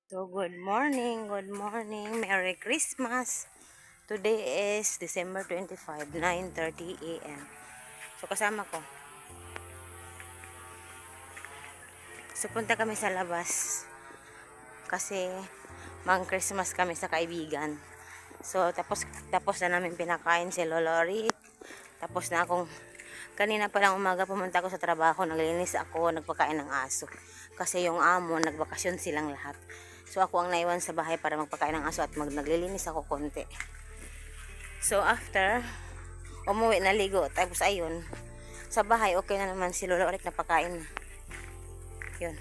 So, good morning, Merry Christmas. Today is December 25, 9:30 a.m. So, kasama ko. So, punta kami sa labas kasi mag-Christmas kami sa kaibigan. So, tapos na namin pinakain si Lolorit. Tapos na akong, kanina pa lang umaga pumunta ako sa trabaho, naglinis ako, nagpakain ng aso. Kasi yung amo, nagbakasyon silang lahat. So, ako ang naiwan sa bahay para magpakain ng aso at naglilinis ako konti. So, after, umuwi, naligo. Tapos, ayun, sa bahay, okay na naman si Lolo Rick napakain na. Yun.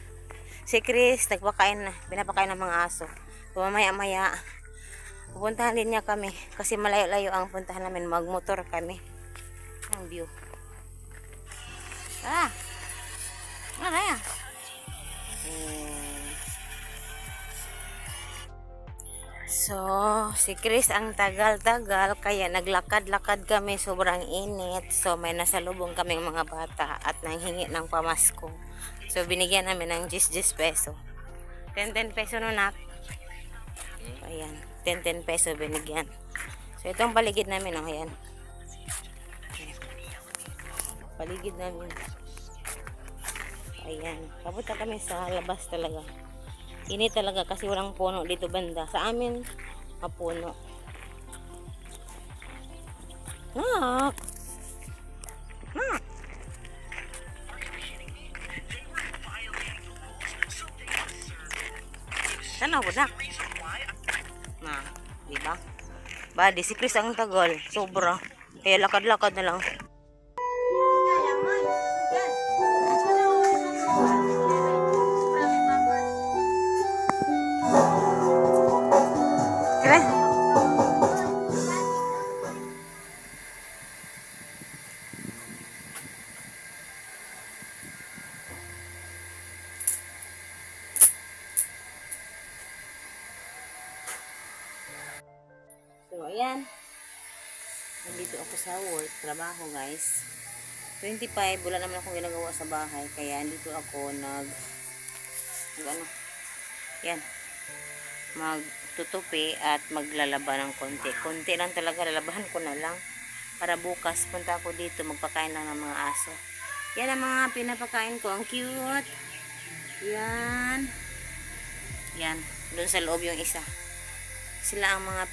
Si Chris, nagpakain na. Pinapakain ng mga aso. Mamaya-maya, pupuntahan din niya kami. Kasi malayo-layo ang puntahan namin. Magmotor kami. Ang view. Ah! Ano na yan? So, si Chris ang tagal-tagal kaya naglakad-lakad kami, sobrang init. So, may nasalubong kaming mga bata at nanghingi ng pamasko. So, binigyan namin ng 10 peso. 10 peso no nak. Ayan, 10 peso binigyan. So, itong paligid namin, oh, ayan. Paligid namin. Ayan, papunta kami sa labas talaga. Init talaga kasi walang puno dito banda. Sa amin, mapuno. Nak! Nak! Tanaw ko, nak. Na, diba? Ba, di si Chris ang tagal. Sobra. Kaya lakad-lakad na lang. So, ayan. Nandito ako sa work, trabaho guys. 25, wala naman akong ginagawa sa bahay. Kaya dito ako ano, yan. Magtutupi at maglalaba ng konti. Konti lang talaga, lalabahan ko na lang. Para bukas, punta ako dito, magpakain lang ng mga aso. Yan ang mga pinapakain ko. Ang cute. Yan. Yan. Doon sa loob yung isa. Sila ang mga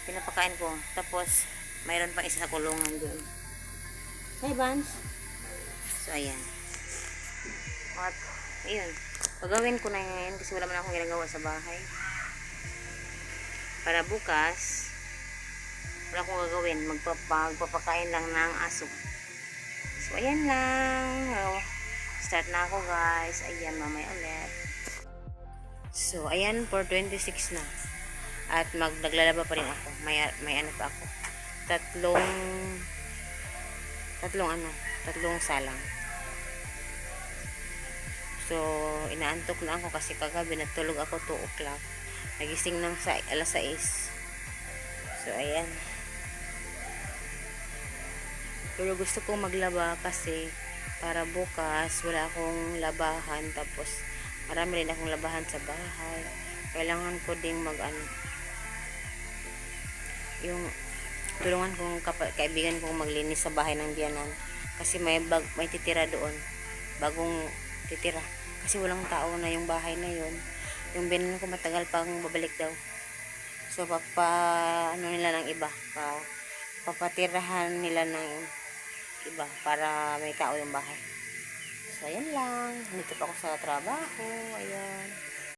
pinapakain ko. Tapos, mayroon pang isa sa kulungan doon. Hey, Vance. So, ayan. At, ayun. Pagawin ko na ngayon kasi wala man akong ginagawa sa bahay. Para bukas, wala akong gagawin. Magpapakain lang ng aso. So, ayan lang. Start na ako, guys. Ayan, mamaya ulit. So, ayan, for 26 na. At naglalaba pa rin ako. May ano pa ako. Tatlong salang. So, inaantok na ako kasi kagabi natulog ako 2 o'clock. Nagising ng alas 6. So, ayan. Pero gusto kong maglaba kasi para bukas wala akong labahan. Tapos, marami rin akong labahan sa bahay. Kailangan ko ding yung tulungan kong kaibigan kong maglinis sa bahay ng biyanan kasi may titira doon, bagong titira kasi walang tao na yung bahay na yun. Yung biyanan ko matagal pang babalik daw, so ano nila ng iba, papatirahan nila ng iba para may tao yung bahay. So ayan lang, dito pa ako sa trabaho. Ayan.